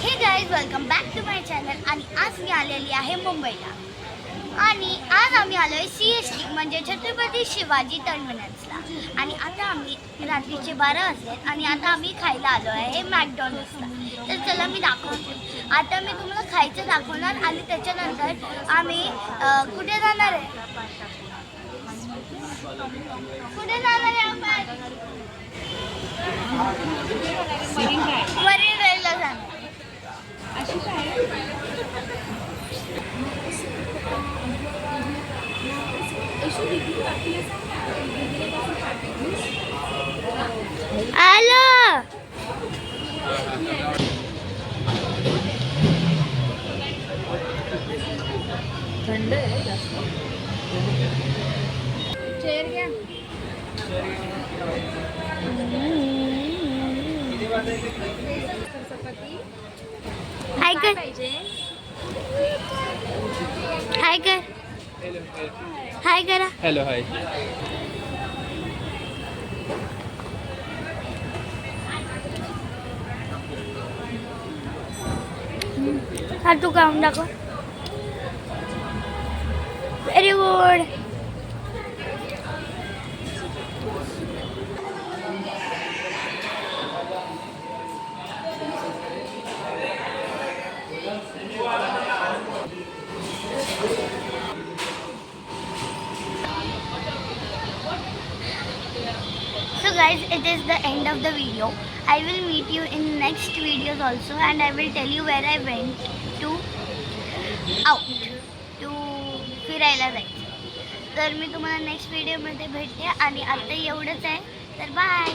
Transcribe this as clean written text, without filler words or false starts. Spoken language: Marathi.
हे guys welcome back to my channel. आणि आज मी आलेली आहे मुंबईला. आणि आज आम्ही आलो आहे CST म्हणजे छत्रपती शिवाजी टर्मिनल्सला. आणि आता आम्ही रात्रीचे 12 वाजले आणि आता आम्ही खायला आलो आहे मॅकडॉनल्ड्सला. तर चला मी दाखवते. आता मी तुम्हाला खायचं दाखवणार आणि त्याच्यानंतर आम्ही कुठे जाणार आहे आपण मरीन ड्राईव्हला जाणार. आलो थंड आहे जास्त. चेअर घ्या. हाय कर, हाय कर, हाय करा. Hello hi. हा तू खाऊन दाखव. Very good. So guys, it is the end of the video. I will meet you in next videos also, and I will tell you where I went to out to फिरायला जायचं. तर मी तुम्हाला नेक्स्ट व्हिडिओमध्ये भेटते आणि आता एवढंच आहे. तर बाय.